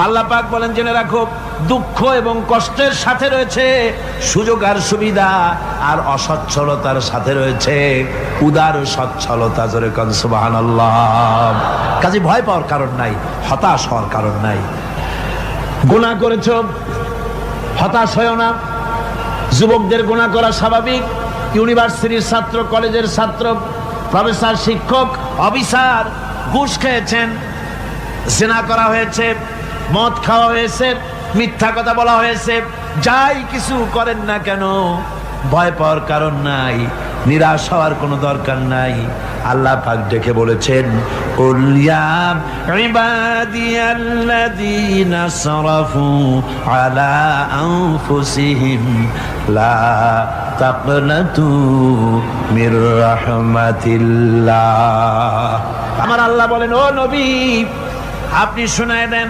আল্লাহ পাক বলেন, জেনে রাখো দুঃখ এবং কষ্টের সাথে রয়েছে সুযোগ আর সুবিধা, আর অসচ্ছলতার সাথে রয়েছে উদার সচ্ছলতা। জোরে কোন সুবহানাল্লাহ। কাজে ভয় পাওয়ার কারণ নাই, হতাশ হওয়ার কারণ নাই। গুনাহ করেছো, হতাশ হয়ো না। যুবকদের গুনাহ করা স্বাভাবিক। ইউনিভার্সিটির ছাত্র, কলেজের ছাত্র, প্রফেসর, শিক্ষক, অফিসার ঘুষ খেয়েছেন, জিনা করা হয়েছে, মদ খাওয়া হয়েছে, মিথ্যা কথা বলা হয়েছে, যাই কিছু করেন না কেন ভয় পাওয়ার কারণ নাই, নিরাশ হওয়ার কোনো দরকার নাই। আল্লাহ পাক ডেকে বলেছেন, কুল ইয়া ইবাদিয়াল্লাযীনা আসরাফু আলা আনফুসিহিম লা তাকনাতু মির রাহমাতিল্লাহ। আমার আল্লাহ বলেন, ও নবী আপনি শুনায় দেন,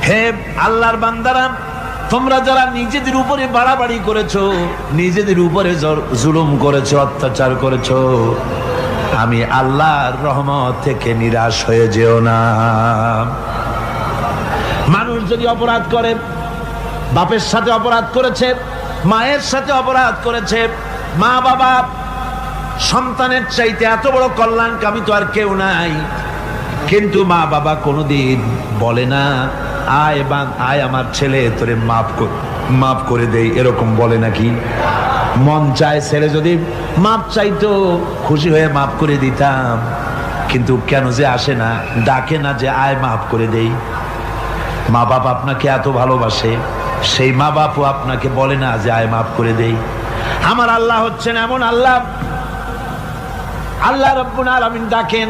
হে আল্লাহর বান্দারা, তোমরা যারা নিজেদের উপরে বাড়াবাড়ি করেছো, নিজেদের উপরে জুলুম করেছো, অত্যাচার করেছো, আমি আল্লাহর রহমত থেকে নিরাশ হয়ে যেও না। মানুষ যদি অপরাধ করে, বাপের সাথে অপরাধ করেছে, মায়ের সাথে অপরাধ করেছে, মা বাবা সন্তানের চাইতে এত বড় কল্যাণকামী তো আর কেউ নাই, কিন্তু মা বাবা কোনোদিন বলে না আয় আমার ছেলে তোরে মাফ করে দেই, এরকম বলে নাকি? মন চায় ছেলে যদি মাপ চাইতো, খুশি হয়ে মাফ করে দিতাম, কিন্তু কেন যে আসে না, ডাকে না যে আয় মাফ করে দেই। মা বাপ আপনাকে এত ভালোবাসে, সেই মা বাপও আপনাকে বলে না যে আয় মাফ করে দেই। আমার আল্লাহ হচ্ছেন এমন আল্লাহ, আল্লাহ রাব্বুল আলামিন ডাকেন,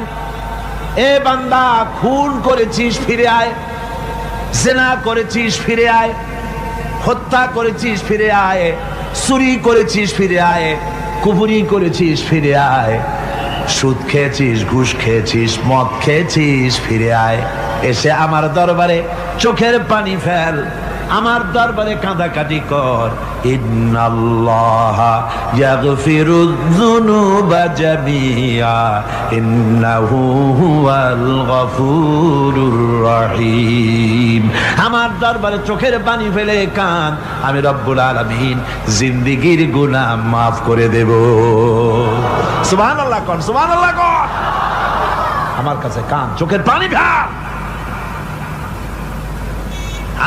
এ বান্দা খুন করেছিস ফিরে আয়, জিনা করেছিস ফিরে আয়, হত্যা করেছিস ফিরে আয়, চুরি করেছিস ফিরে আয়, কুফরি করেছিস ফিরে আয়, সুদ খেয়েছিস, ঘুষ খেয়েছিস, মদ খেয়েছিস ফিরে আয়, এসে আমার দরবারে চোখের পানি ফেল, আমার দরবারে কাঁদাকাটি কর। ইন্নাল্লাহা ইয়াগফিরুয যুনুবা জামিআ ইন্নাহু হুয়াল গফুরুর রহিম। আমার দরবারে চোখের পানি ফেলে কান, আমি রব্বুল আলামিন জিন্দেগীর গুনাহ মাফ করে দেব। সুবহানাল্লাহ কোন, সুবহানাল্লাহ কোন। আমার কাছে কান, চোখের পানি ফেল।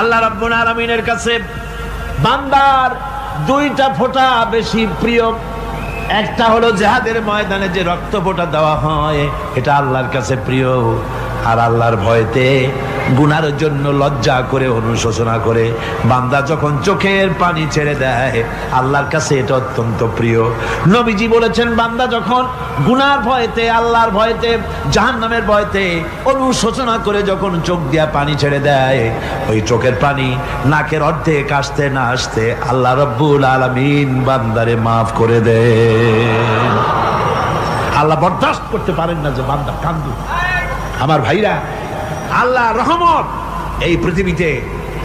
আল্লাহ রাব্বুল আলামিনের কাছে বান্দার দুইটা ফোঁটা বেশি প্রিয়। একটা হলো জিহাদের ময়দানে যে রক্ত ফোঁটা দেওয়া হয়, এটা আল্লাহর কাছে প্রিয়। আর আল্লাহর ভয়তে গুনার জন্য লজ্জা করে, অনুশোচনা করে বান্দা যখন চোখের পানি ছেড়ে দেয়, আল্লাহর কাছে এটা অত্যন্ত প্রিয়। নবীজি বলেছেন, বান্দা যখন গুনার ভয়তে, আল্লাহর ভয়তে, জাহান্নামের ভয়তে অনুশোচনা করে যখন চোখ দিয়া পানি ছেড়ে দেয়, ওই চোখের পানি নাকের অর্ধেক আসতে না আসতে আল্লাহ রাব্বুল আলামিন বান্দারে মাফ করে দেয়। আল্লাহ বরদাস্ত করতে পারেন না যে বান্দা কান্দু। আমার ভাইরা, আল্লাহ রহমত, এই পৃথিবীতে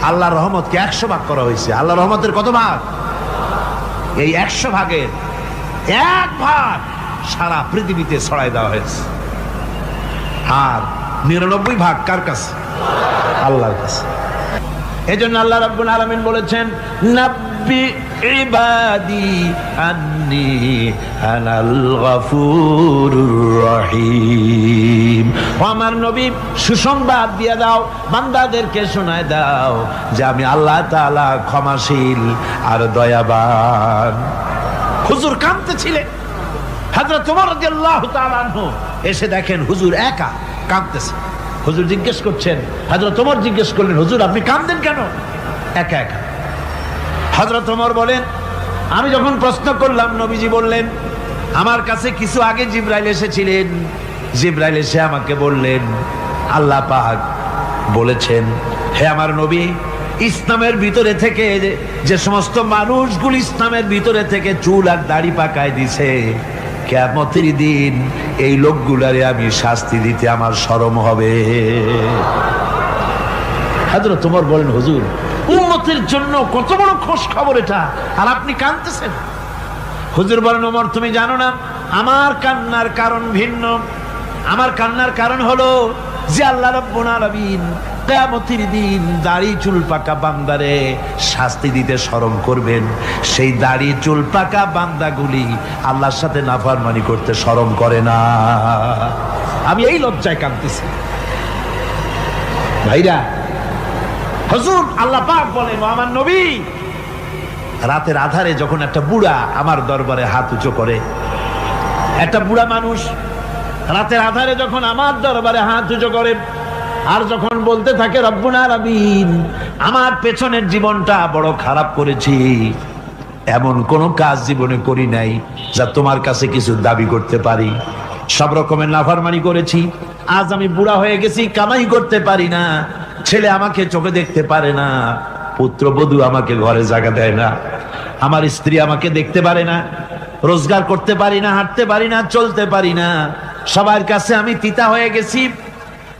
আল্লাহর রহমতকে 100 ভাগ করা হয়েছে। আল্লাহ রহমতের কত ভাগ? এই 100 ভাগের 1 ভাগ সারা পৃথিবীতে ছড়াই দেওয়া হয়েছে। আর 99 ভাগ কার কাছে? আল্লাহর কাছে। এজন্য আল্লাহ রাব্বুল আলামিন বলেছেন, নাব্বি ইবাদি আন্নি আনাল গফুরুর রহিম। আমার নবী সুসংবাদ দিয়ে দাও, বান্দাদেরকে শোনায় দাও যে আমি আল্লাহ তাআলা ক্ষমাশীল আর দয়াবান। হুজুর কাঁদতেছিলেন, হযরত ওমর রাদিয়াল্লাহু তাআলা আনহু এসে দেখেন হুজুর একা কাঁদতেছে। হুজুর জিজ্ঞেস করছেন, হযরত ওমর জিজ্ঞেস করলেন, হুজুর আপনি কাঁদেন কেন একা একা? হযরত ওমর বলেন, আমি যখন প্রশ্ন করলাম, নবীজি বললেন, আমার কাছে কিছু আগে জিবরাইল এসেছিলেন। জিবরাইল এসে আমাকে বললেন, আল্লাহ পাক বলেছেন, হে আমার নবী, ইসলামের ভিতরে থেকে যে সমস্ত মানুষগুলো ইসলামের ভিতরে থেকে চুল আর দাড়ি পাকায় দিছে, কিয়ামতের দিন এই লোকগুলারে আমি শাস্তি দিতে আমার শরম হবে। হযরত ওমর বলেন, হুজুর উম্মতের জন্য কত বড় খোঁজ খবর এটা, আর আপনি কাঁদতেছেন। হুজুর বলেন, ওমর তুমি জানো না আমার কান্নার কারণ ভিন্ন। আমার কান্নার কারণ হলো যে আল্লাহ রাব্বুল আলামিন কিয়ামতের দিন দাড়ি চুল পাকা বান্দারে শাস্তি দিতে শরম করবেন, সেই দাড়ি চুল পাকা বান্দাগুলি আল্লাহর সাথে নাফরমানি করতে শরম করে না। আমি এই লজ্জায় কাঁদতেছি ভাইরা। হুজুর আল্লাহ পাক বলেন, আমার নবী, রাতের আধারে যখন একটা বুড়া আমার দরবারে হাত উঁচু করে, একটা বুড়া মানুষ রাতের আধারে যখন আমার দরবারে হাত উঁচু করে আর যখন বলতে থাকে রব্বুল আলামিন, আমার পেছনের জীবনটা বড় খারাপ করেছি, এমন কোন কাজ জীবনে করি নাই যা তোমার কাছে কিছু দাবি করতে পারি, সব রকমের নাফরমানি করেছি, আজ আমি বুড়া হয়ে গেছি, কামাই করতে পারি না, ছেলে আমাকে চোখে দেখতে পারে না, পুত্রবধূ আমাকে ঘরে জায়গা দেয় না, আমার স্ত্রী আমাকে দেখতে পারে না, রোজগার করতে পারি না, হাঁটতে পারি না, চলতে পারি না, সবার কাছে আমি তিতা হয়ে গেছি,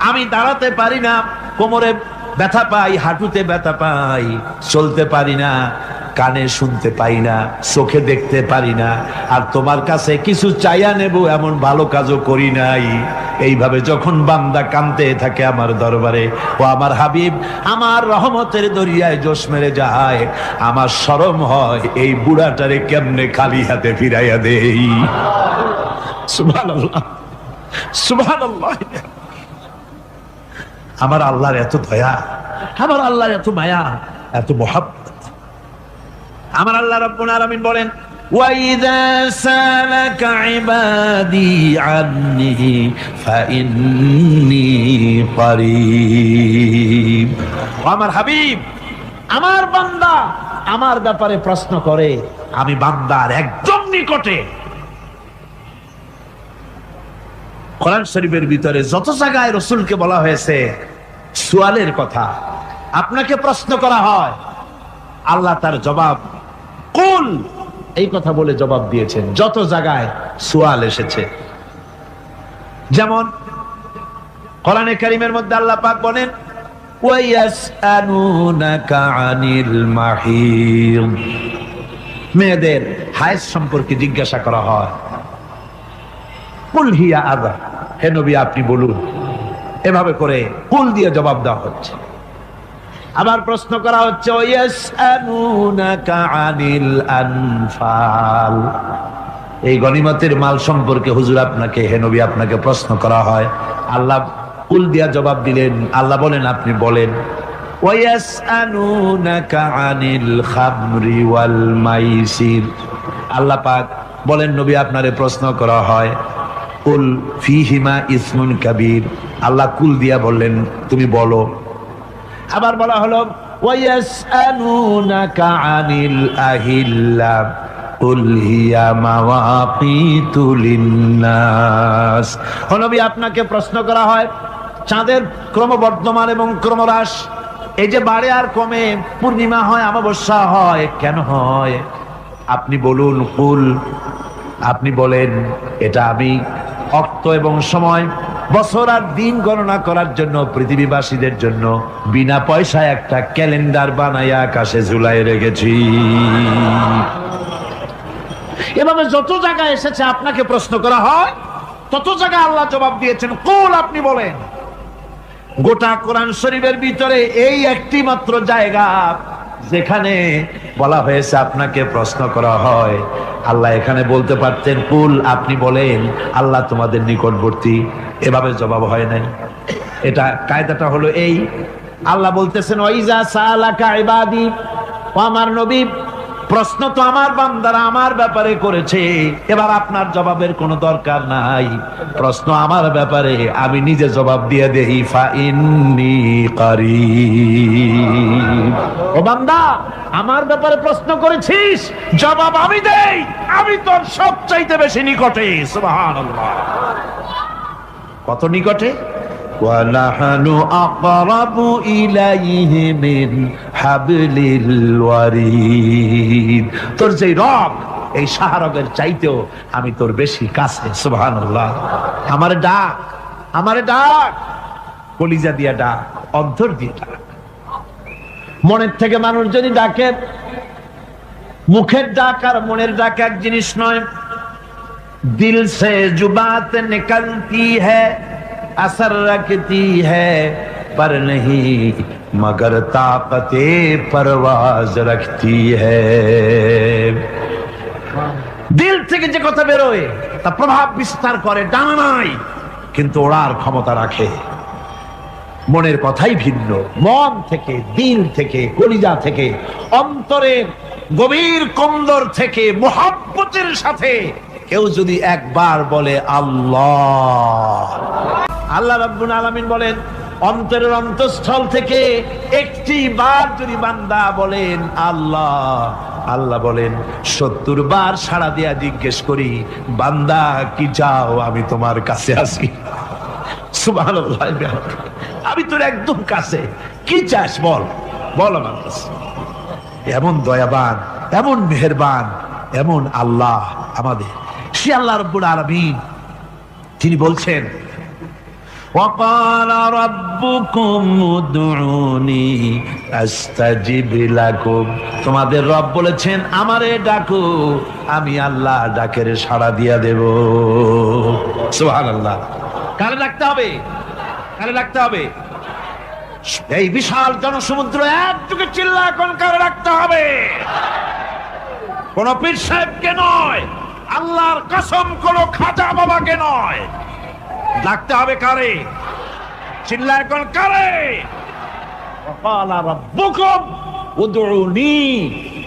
আমি দাঁড়াতে পারি না, কোমরে ব্যথা পাই, হাঁটুতে ব্যথা পাই, চলতে পারি না, কানে শুনতে পাই না, চোখে দেখতে পারি না, আর তোমার কাছে কিছু চাইয়া নেব এমন ভালো কাজও করি নাই। এইভাবে যখন বান্দা কাঁদতে থাকে আমার দরবারে, ও আমার হাবিব আমার রহমতের দরিয়ায় জোশ মেরে যায়, আমার শরম হয় এই বুড়াটারে কেমনে খালি হাতে ফিরাইয়া দেই। সুবহানাল্লাহ, সুবহানাল্লাহ। আমার আল্লাহর এত দয়া, আমার আল্লাহর এত মায়া, এত মহব্বত। আমার আল্লাহ রাব্বুল আলামিন বলেন, ওয়াইযা সালাকা ইবাদি আন্নী ফাইন্নী করিব। আমার হাবিব, আমার বান্দা আমার ব্যাপারে প্রশ্ন করে, আমি বান্দার একদম নিকটে। কোরআন শরীফের ভিতরে যত জায়গায় রাসূলকে বলা হয়েছে সুয়ালের কথা, আপনাকে প্রশ্ন করা হয়, আল্লাহ তার জবাব কুল এই কথা বলে জবাব দিয়েছেন। যত জায়গায় সুয়াল এসেছে, যেমন কোরআনে কারীমের মধ্যে আল্লাহ পাক বলেন, ওয়ায়াসআলুনাকা আনিল মাহিদ, মেয়েদের হায়েজ সম্পর্কে জিজ্ঞাসা করা হয়, কুল হিয়া আযা, হে নবী আপনি বলুন। এভাবে করে কুল দিয়ে জবাব দেওয়া হচ্ছে। আবার প্রশ্ন করা হচ্ছে, ওয়ায়াসআলুনাকা আনিল আনফাল, এই গনিমতের মাল সম্পর্কে হুজুর আপনাকে, হে নবী আপনাকে প্রশ্ন করা হয়। আল্লাহ কুল দিয়া জবাব দিলেন, আল্লাহ বলেন আপনি বলেন। ওয়ায়াসআলুনাকা আনিল খামরি ওয়াল মাইসির, আল্লাহ পাক বলেন নবী আপনারে প্রশ্ন করা হয়, কুল ফীহিমা ইসমুন কাবীর, আল্লাহ কুল দিয়া বললেন তুমি বলো। আবার বলা হলো, ওয়ায়াসআলুনাকা আনিল আহিল্লা কুল হিয়া মাওয়াকিতু লিন্নাস, ও নবী আপনাকে প্রশ্ন করা হয় চাঁদের ক্রমবর্ধমান এবং ক্রমহ্রাস, এই যে বাড়ে আর কমে, পূর্ণিমা হয় অমাবস্যা হয়, কেন হয় আপনি বলুন। কুল, আপনি বলেন এটা আমি অক্ত এবং সময়, বছর আর দিন গণনা করার জন্য পৃথিবীবাসীদের জন্য বিনা পয়সায় একটা ক্যালেন্ডার বানাইয়া আকাশে ঝুলাই রেখেছি। এভাবে যত জায়গায় এসেছে আপনাকে প্রশ্ন করা হয়, তত জায়গায় আল্লাহ জবাব দিয়েছেন কুল, আপনি বলেন। গোটা কোরআন শরীফের ভিতরে এই একটি মাত্র জায়গা যেখানে বলা হয়েছে আপনাকে প্রশ্ন করা হয়, আল্লাহ এখানে বলতে পারতেন কুল আপনি বলেন, আল্লাহ তোমাদের নিকটবর্তী, এভাবে জবাব হয় নাই। এটা কায়দাটা হলো এই, আল্লাহ বলতেছেন ওয়াইজা সালাকা ইবাদি, ও আমার নবী প্রশ্ন তো আমার বান্দারা আমার ব্যাপারে করেছে, এবার আপনার জবাবের কোনো দরকার নাই, প্রশ্ন আমার ব্যাপারে, আমি নিজে জবাব দিয়ে দেই, ফাইন্নী করিব। ও বান্দা আমার ব্যাপারে প্রশ্ন করেছিস, জবাব আমি দেই, আমি তোর সবচাইতে বেশি নিকটে। সুবহানাল্লাহ, কত নিকটে? ওয়ানাহনু আকরাবু ইলাইহি মিন হাবলিল ওয়ারিদ, তোর যে রগ এই শাহরগের চাইতেও আমি তোর বেশি কাছে। সুবহানাল্লাহ, আমারে ডাক, আমারে ডাক, কলিজা দিয়া ডাক, অন্তর দিয়ে ডাক। মনের থেকে মানুষ যদি ডাকে, মুখের ডাক আর মনের ডাক এক জিনিস নয়। দিল সে জুবাত নিকলতি হ্যায় असर रखती है पर नहीं मगर ताकते परवाज रखती है। দিল থেকে যে কথা বেরোয় তা প্রভাব বিস্তার করে, ডানা নাই কিন্তু ওড়ার ক্ষমতা রাখে। মনের কথাই ভিন্ন, মন থেকে, দিল থেকে, কলিজা থেকে, অন্তরের গভীর কন্দর থেকে মুহাব্বতের সাথে কেউ যদি একবার বলে আল্লাহ, আল্লাহ রাব্বুল আলামিন বলেন অন্তরের অন্তঃস্থল থেকে একটি বার যদি বান্দা বলেন আল্লাহ, আল্লাহ বলেন 70 বার সাড়া দিয়া জিজ্ঞেস করি বান্দা কি চাও, আমি তোমার কাছে আছি। সুবহানাল্লাহ, আমি তোর একদম কাছে, কি চাস বল, বল আমার কাছে। এমন দয়াবান, এমন মেহেরবান, এমন আল্লাহ আমাদের। সে আল্লাহ রাব্বুল আলামিন তিনি বলছেন وقال ربكم ادعوني استجب لكم, তোমাদের রব বলেছেন আমারে ডাকো, আমি আল্লাহ ডাকের সাড়া দিয়া দেব। সুবহানাল্লাহ। কারে ডাকতে হবে? কারে ডাকতে হবে? এই বিশাল জনসমুদ্র একটুকে চিল্লা কোন কারে ডাকতে হবে? কোন পীর সাহেবকে নয়, আল্লাহর কসম কোন খাজা বাবাকে নয়, ডাকতে হবে কারে? চিল্লায় কোন কারে? ওয়াকালা রাব্বুকুম উদউনি,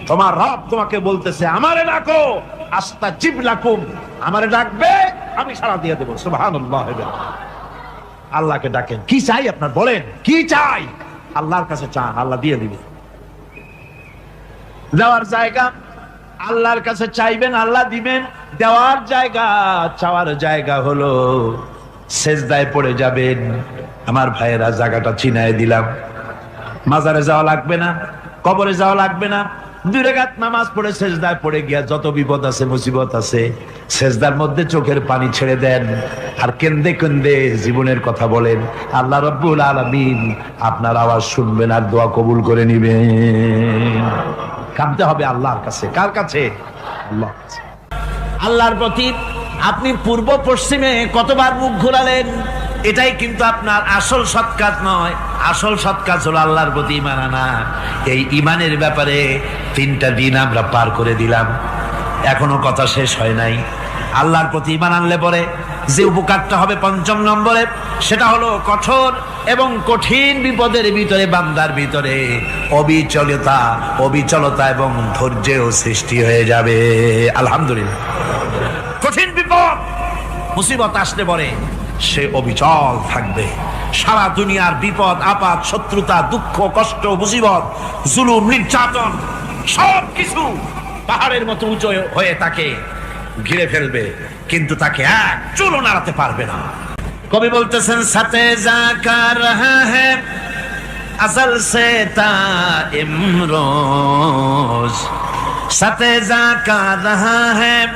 তোমার রব তোমাকে বলতেছে আমারে ডাকো, আস্তাজিব লাকুম, আমারে ডাকবে আমি সাড়া দিয়ে দেব। সুবহানাল্লাহ। আল্লাহকে ডাকেন, কি চাই আপনার বলেন, কি চাই? আল্লাহর কাছে চান, আল্লাহ দিয়ে দিবে। দেওয়ার জায়গা আল্লাহর কাছে চাইবেন, আল্লাহ দিবেন। দেওয়ার জায়গা, চাওয়ার জায়গা হলো সেজদায় পড়ে যাবেন। আমার ভাইয়েরা জায়গাটা চিনায় দিলাম। মাজারে যাওয়া লাগবে না, কবরে যাওয়া লাগবে না। 2 রাকাত নামাজ পড়ে সেজদায় পড়ে গিয়া যত বিপদ আছে, মুসিবত আছে, সেজদার মধ্যে চোখের পানি ছেড়ে দেন আর কেন্দে কেন্দে জীবনের কথা বলেন। আল্লাহ রাব্বুল আলামিন আপনার আওয়াজ শুনবেন আর দোয়া কবুল করে নিবেন। কাঁদতে হবে আল্লাহর কাছে। কার কাছে? আল্লাহর কাছে। আল্লাহর প্রতি আপনি পূর্ব পশ্চিমে কতবার মুখ ঘোরালেন, এটাই কিন্তু আপনার আসল সৎ কাজ নয়। আসল সৎ কাজ হলো আল্লাহর প্রতি ঈমান আনা। এই ঈমানের ব্যাপারে 3টা দিন আমরা পার করে দিলাম, এখনো কথা শেষ হয় নাই। আল্লাহর প্রতি ঈমান আনলে পরে যে উপকারটা হবে 5ম নম্বরে, সেটা হলো কঠোর এবং কঠিন বিপদের ভিতরে বান্দার ভিতরে অবিচলতা এবং ধৈর্যের সৃষ্টি হয়ে যাবে। আলহামদুলিল্লাহ। কঠিন বিপদ মুসিবত আসলে পরে সে অবিচল থাকবে। সারা দুনিয়ার বিপদ আপদ, শত্রুতা, দুঃখ, কষ্ট, মুসিবত, জুলুম, নির্যাতন সবকিছু পাহাড়ের মতো উঁচু হয়ে তাকে ঘিরে ফেলবে, কিন্তু তাকে এক চুলও নাড়াতে পারবে না। কবি বলতেছেন সাথে জাকা রহা হ্যায় আজল সে তা ইমরোজ, সাথে জাকা রহা হ্যায়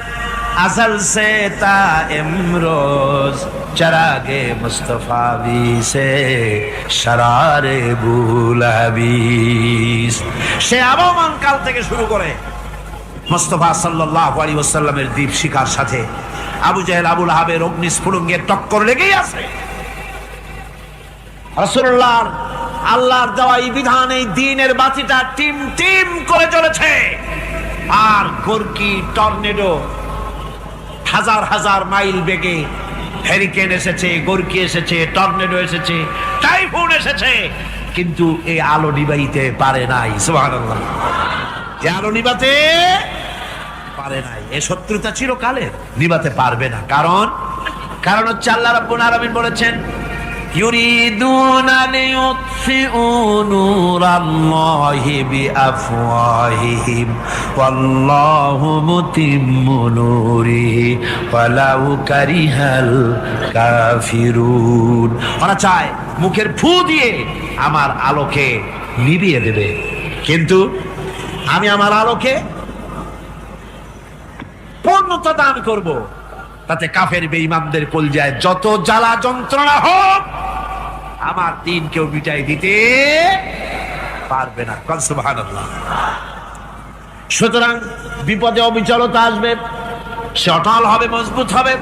अजल से ता इमरोज, चरागे मुस्तफावी से शरारे बुलहबीस। সে আবহমান কাল থেকে শুরু করে মুস্তাফা সাল্লাল্লাহু আলাইহি ওয়াসাল্লামের দীপ শিখার সাথে আবু জাহেল, আবু লাহাবের অগ্নিস্ফুলিঙ্গের টক্কর লেগেই আছে। রাসূলুল্লাহ আল্লাহর দেওয়া এই বিধান, এই দ্বীনের বাতিটা টিম টিম করে চলেছে। আর গর্কি, টর্নেডো, হাজার হাজার মাইল বেগে হ্যারিকেন এসেছে, গর্কি এসেছে, টর্নেডো এসেছে, টাইফুন এসেছে, কিন্তু এই আলো নিবাইতে পারে নাই। সুবহানাল্লাহ। এই আলো নিবাতে পারে নাই। এই শত্রুতা চিরকালের, নিবাতে পারবে না। কারণ হচ্ছে আল্লাহ রাব্বুল আলামিন বলেছেন ইউরিদুনা লিইউতফিউ নূরাল্লাহি বিআফওয়াহিহিম ওয়াল্লাহু মুতিম্মু নূরিহি ওয়ালাউ কারিহাল কাফিরুন। ওরা চায় মুখের ফু দিয়ে আমার আলোকে নিভিয়ে দেবে, কিন্তু আমি আমার আলোকে পূর্ণতা দান করব। তাতে কাফের বেঈমানদের কলজায় যত জ্বালা যন্ত্রণা হোক, আমার দিন কেউ মিটাই দিতে পারবে না। সুবহানাল্লাহ। সুতরাং বিপদে অবিচলতা আসবে, সে অটল হবে, মজবুত হবে।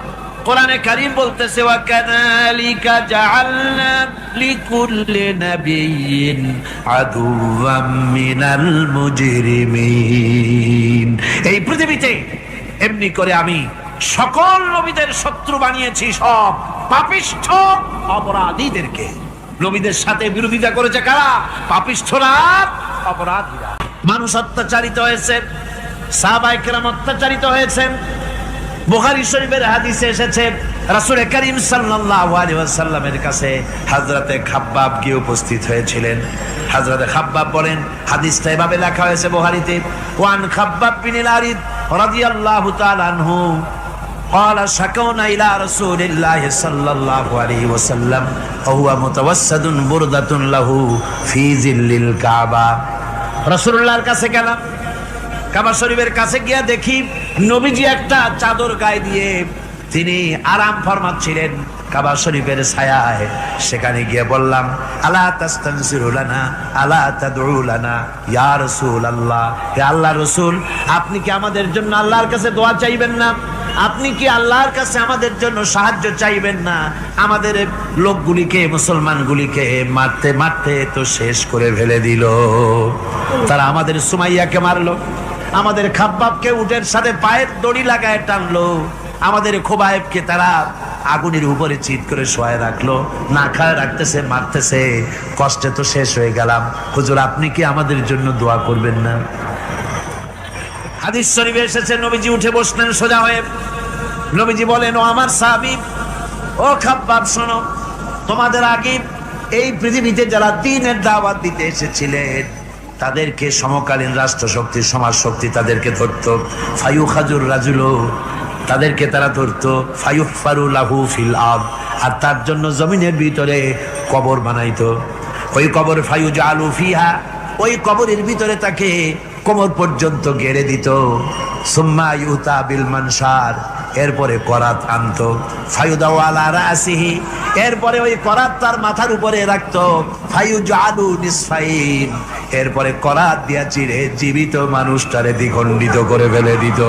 কোরআনে কারীম বলতেছে ওয়া কাযালিকা জাআলনা লিকুল্লি নাবিয়্যিন আদুওয়াম মিনাল মুজরিমিন। এই পৃথিবীতে এমনি করে আমি সকল নবীদের শত্রু বানিয়েছি, সব পাপিষ্ঠ অপরাধীদেরকে। নবীদের সাথে বিরোধিতা করেছে কারা? পাপিষ্ঠরা, অপরাধীরা। মানুষ অত্যাচারিত হয়েছে, সাহাবায়ে কেরাম অত্যাচারিত হয়েছেন। বুখারী শরীফের হাদিসে এসেছে রাসূল করিম সাল্লাল্লাহু আলাইহি ওয়াসাল্লামের কাছে হযরতে খাব্বাব গিয়ে উপস্থিত হয়েছিলেন। হযরতে খাব্বাব বলেন, হাদিসটা এভাবে লেখা হয়েছে বুখারীতে, ওয়ান খাব্বাব বিন আরিদ রাদিয়াল্লাহু তাআলা আনহু قال شكونا إلى رسول الله صلى الله عليه وسلم وهو متوسد بردة له في ظل الكعبة। রাসূলুল্লাহর কাছে গেলাম, কাবা শরীফের কাছে গিয়া দেখি নবীজি একটা চাদর গায়ে দিয়ে তিনি আরাম ফরমাচ্ছিলেন কাবা শরীফের ছায়ায়। সেখানে গিয়ে বললাম, আলা তাস্তানসিরু লানা আলা তাদউ লানা ইয়া রাসূলুল্লাহ, হে আল্লাহর রাসূল, আপনি কি আমাদের জন্য আল্লাহর কাছে দোয়া চাইবেন না? আপনি কি আল্লাহর কাছে আমাদের জন্য সাহায্য চাইবেন না? আমাদের লোকগুলিকে, মুসলমানগুলিকে মারতে মারতে তো শেষ করে ফেলে দিল। তারা আমাদের সুমাইয়াকে মারলো, আমাদের খাব্বাবকে উটের সাথে পায়ের দড়ি লাগায় টানলো, আমাদের খোবায়েবকে তারা আগুনের উপরে চিৎ করে শোয়ায় রাখলো, না খায় রাখতেছে, মারতেছে, কষ্টে তো শেষ হয়ে গেলাম। হুজুর, আপনি কি আমাদের জন্য দোয়া করবেন না? হাদিস শরীফে এসেছে নবীজি উঠে বসলেন সোজা হয়ে। নবীজি বলেন, ও আমার সাহাবী, ও খাব্বাব, শোনো, তোমাদের আগে এই পৃথিবীতে যারা দ্বীনের দাওয়াত দিতে এসেছিলেন তাদেরকে সমকালীন রাষ্ট্রশক্তি, সমাজ শক্তি তাদেরকে ধরতো। ফায়ুখাজুর রাজুলো, তাদেরকে তারা ধরতো। ফায়ুহফারু লাহু ফিল আরদ, আর তার জন্য জমিনের ভিতরে কবর বানাইতো। ওই কবর ফায়ুজালু ফিহা, ওই কবরের ভিতরে তাকে কোমর পর্যন্ত গেড়ে দিত। সুম্মা ইউতা বিল মানশার, এরপরে করাত আনতো। ফায়ুদাউ আলা রাসিহি, এরপরে ওই করাত তার মাথার উপরে রাখতো। ফায়ুজালু নিসফাইন, এরপরে করাত দিয়া চিরে জীবিত মানুষটারে দ্বিখণ্ডিত করে ফেলে দিত।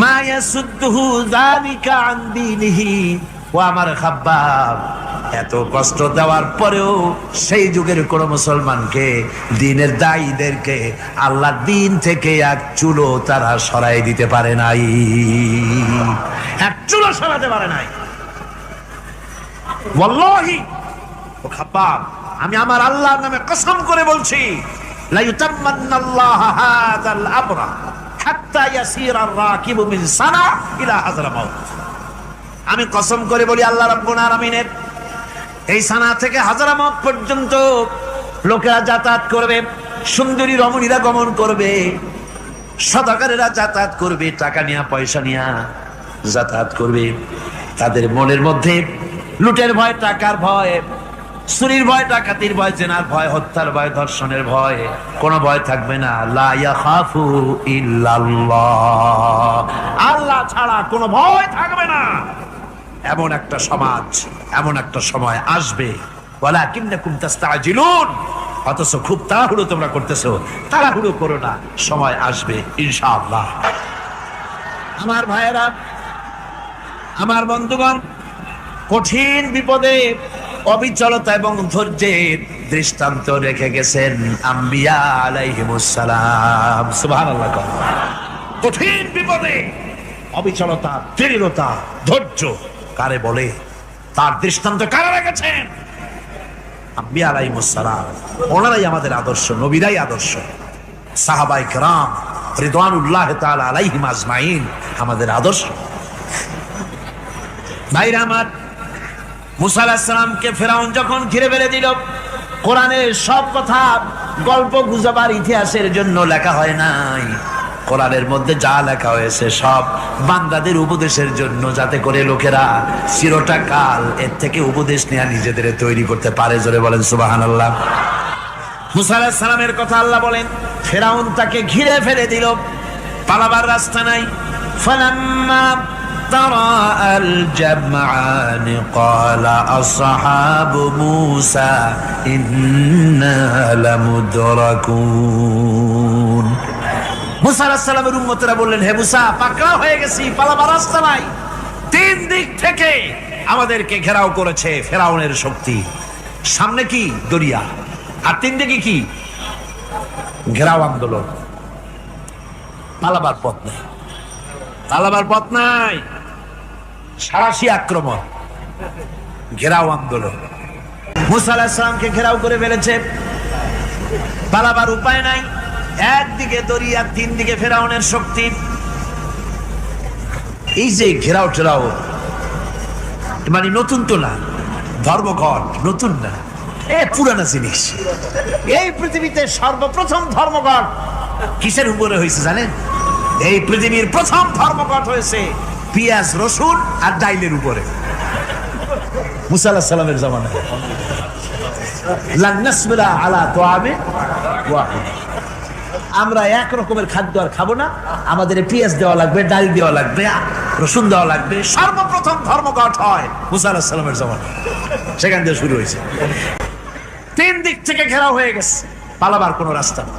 মা ইয়াসুদ্দুহু যালিকা আন দীনিহি। ও আমার খাব্বাব, এত কষ্ট দেওয়ার পরেও সেই যুগের কোন মুসলমানকে, দ্বীনের দায়ীদেরকে আল্লাহর দ্বীন থেকে এক চুলো তারা সরাই দিতে পারে নাই, এক চুলো সরাতে পারে নাই। ওয়াল্লাহি, ও খাব্বাব, আমি আমার আল্লাহর নামে কসম করে বলছি, লা ইউতাম্মান্নাল্লাহু হাযাল আমরা হাত্তা ইয়াসিরা আর-রাকিবু মিন সানা ইলা হাযরামাউত। আমি কসম করে বলি, আল্লাহ রাব্বুল আলামিনের এই সানা থেকে হাজারামাউত পর্যন্ত লোকেরা যাতায়াত করবে, সুন্দরী রমণীরা গমন করবে, সদাগরেরা যাতায়াত করবে, টাকা নিয়া পয়সা নিয়া যাতায়াত করবে। তাদের মনের মধ্যে লুটের ভয়, টাকার ভয়, চুরির ভয়, ডাকাতির ভয়, জেনার ভয়, হত্যার ভয়, ধর্ষণের ভয়, কোনো ভয় থাকবে না। লা ইয়াখাফু ইল্লাল্লাহ, আল্লাহ ছাড়া কোনো ভয় থাকবে না। এমন একটা সমাজ, এমন একটা সময় আসবে। ওয়ালাকিন্নাকুম তাস্তাজিলুন, অথচ খুব তাড়াহুড়ো তোমরা করতেছো। তাড়াহুড়ো করো না, সময় আসবে ইনশাআল্লাহ। আমার ভাইয়েরা, আমার বন্ধুগণ, কঠিন বিপদে অবিচলতা এবং ধৈর্যের দৃষ্টান্ত রেখে গেছেন আম্বিয়া আলাইহিমুস সালাম। সুবহানাল্লাহ। কঠিন বিপদে অবিচলতা, দৃঢ়তা, ধৈর্য কারে বলে, তার দৃষ্টান্ত কারা রেখেছেন? আম্বিয়া আলাইহিমুস সালাম। ওনারাই আমাদের আদর্শ, নবীরাই আদর্শ। সাহাবায়ে কেরাম রিদওয়ানুল্লাহ তাআলা আলাইহিম আজমাইন আমাদের আদর্শ। ভাইরা আমার, মুসা আলাইহিস সালামকে ফেরাউন যখন ঘিরে ফেলে দিল, কোরআনের সব কথা গল্প গুজবার ইতিহাসের জন্য লেখা হয় নাই। কোরআনের মধ্যে যা লেখা হয়েছে সব বান্দাদের উপদেশের জন্য, যাতে করে লোকেরা চিরটা কাল এর থেকে উপদেশ নেওয়া নিজেদের তৈরি করতে পারে। জোরে বলেন সুবহানাল্লাহ। মুসা আলাইহিস সালামের কথা আল্লাহ বলেন, ফেরাউন তাকে ঘিরে ফেলে দিল, পালাবার রাস্তা নাই। ফালাম্মা ترى الجمعان قال أصحاب موسى إنا لمدركون। মুসা আলাইহিস সালামের উম্মতেরা বললেন, হে মুসা, পাকড়াও হয়ে গেছি, পালাবার রাস্তা নাই। তিন দিক থেকে আমাদেরকে ঘেরাও করেছে ফেরাউনের শক্তি। সামনে কি দরিয়া, আর তিন দিকে কি ঘেরাও আন্দোলন। পালাবার পথ নাই, পালাবার পথ নাই, সারাশি আক্রমণ, ঘেরাও আন্দোলন। মুসা আলাইহিস সালামকে ঘেরাও করে ফেলেছে, পালাবার উপায় নাই। একদিকে দরিয়া, তিন দিকে ফেরাউনের শক্তি। এই যে ঘেরাও টেরাও মানে নতুন তো না, ধর্মঘট নতুন না, এ পুরানা জিনিস। এই পৃথিবীতে সর্বপ্রথম ধর্মঘট কিসের উপরে হয়েছে জানেন? এই পৃথিবীর প্রথম ধর্মঘট হয়েছে পেঁয়াজ, রসুন আর ডাইলের উপরে। মুসা আলাইহিস সালামের জামানায় লান নাসবিরা আলা তাআমিন ওয়াহিদ, আমরা এক রকমের খাদ্য আর খাবো না, আমাদের পেঁয়াজ দেওয়া লাগবে, ডাল দেওয়া লাগবে, রসুন দেওয়া লাগবে। সর্বপ্রথম ধর্মঘট হয় মুসা আলাইহিস সালামের জামানায়, সেখান থেকে শুরু হয়েছে। তিন দিক থেকে ঘেরাও হয়ে গেছে, পালাবার কোনো রাস্তা নেই।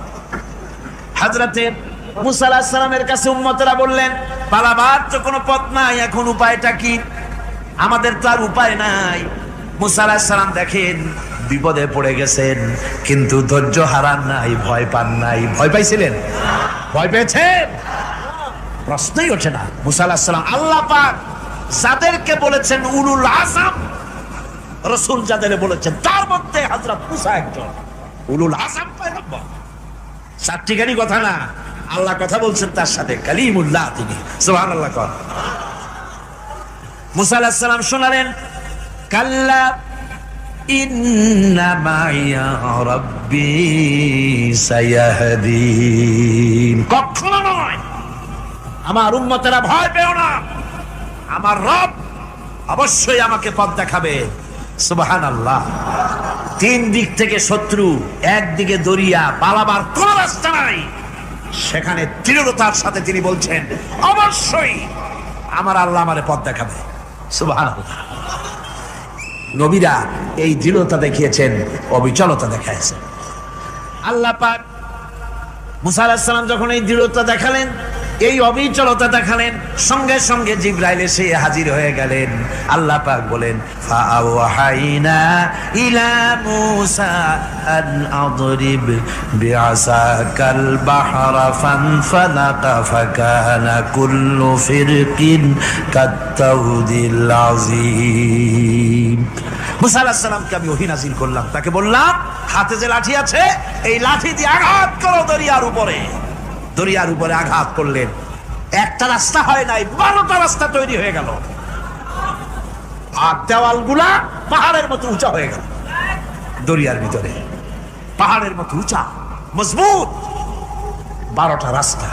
হযরতে মুসা আলাইহিস সালামের কাছে উম্মতেরা বললেন, পালাবার তো কোনো পথ নাই, এখন উপায়টা কি? আমাদের তো আর উপায় নাই। মুসা আলাইহিস সালাম দেখেন বিপদে পড়ে গেছেন, কিন্তু ধৈর্য হারান নাই, ভয় পান নাই। ভয় পাইছিলেন? ভয় পেয়েছেন? প্রশ্নই ওঠে না। মুসা আলাইহিস সালাম আল্লাহ পাক যাদেরকে বলেছেন উলুল আযম রাসূল, যাদের বলেছেন তার মধ্যে হযরত মুসা একজন উলুল আযম পয়গম্বর। চারটিখানি কথা না, আল্লাহ কথা বলছেন তার সাথে, কালিমুল্লাহ তিনি। সুবহানাল্লাহ। কর মুসা আলাইহিস সালাম শোনালেন, কাল্লা ইন্না মাইয়া রাব্বি সায়াহদিন। কখনো নয়, আমার উম্মতেরা ভয় পেও না, আমার রব অবশ্যই আমাকে পথ দেখাবে। সুবহানাল্লাহ। তিন দিক থেকে শত্রু, একদিকে দরিয়া, পালাবার কোন রাস্তা নাই। সেখানে দৃঢ়তার সাথে তিনি বলছেন, অবশ্যই আমার আল্লাহ আমারে পথ দেখাবে। সুবহানাল্লাহ। নবীরা এই দৃঢ়তা দেখিয়েছেন, অবিচলতা দেখাইছেন। আল্লাহ পাক মুসা আলাইহিস সালাম যখন এই দৃঢ়তা দেখালেন, এই অবিচলতা দেখালেন, সঙ্গে সঙ্গে জিবরাইল এসে হাজির হয়ে গেলেন। আল্লাহ পাক বলেন, ফাআওহাইনা ইলা মুসা আন আদরিব বিআসাকাল বাহরা ফানফালাকা ফাকানা কুল্লু ফিরকিন কাত্তাউদিল আযীম। মুসা আলাইহিস সালামকে আমি ওহী নাযিল করলাম, তাকে বললাম হাতে যে লাঠি আছে, এই লাঠি দিয়ে আঘাত করো দরিয়ার উপরে। দরিয়ার উপরে আঘাত করলেন, একটা রাস্তা হয় নাই, 12টা রাস্তা তৈরি হয়ে গেল। আর দেওয়ালগুলা পাহাড়ের মতো উঁচা হয়ে গেল। দরিয়ার ভিতরে পাহাড়ের মতো উঁচা, মজবুত 12টা রাস্তা।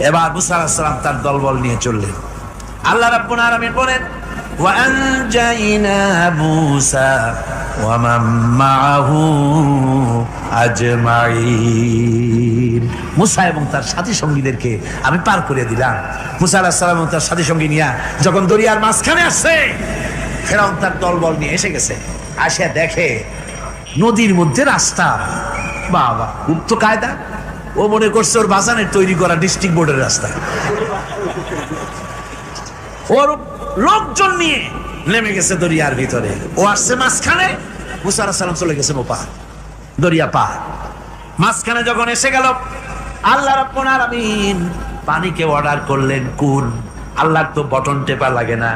এবার মুসা আলাইহিস সালাম তার দলবল নিয়ে চললেন। আল্লাহ রাব্বুল আলামিন বলেন, ওয়া আনজাইনা মুসা ওয়া মান মাআহু আজমাইন। মুসা এবং তার সাথী সঙ্গীদেরকে আমি পার করে দিলাম। মুসা আলাইহিস সালাম এবং তার সাথী সঙ্গী নিয়ে যখন দরিয়ার মাঝখানে আসছে, ফেরাউন তার দলবল নিয়ে এসে গেছে। আসে দেখে নদীর মধ্যে রাস্তা। বাবা, উক্ত কায়দা। ও মনে করছে ওর বাজানের তৈরি করা ডিস্ট্রিক্ট বোর্ডের রাস্তা। ওর লোকজন নিয়ে নেমে গেছে দরিয়ার ভিতরে। ও আসছে মাঝখানে, মুসা আলাইহিস সালাম চলে গেছে ওপার, দরিয়া পার। মাঝখানে যখন এসে গেল, আল্লাহ রাব্বুল আলামিন পানিকে অর্ডার করলেন কুন। আল্লাহর তো বটন টেপা লাগে না,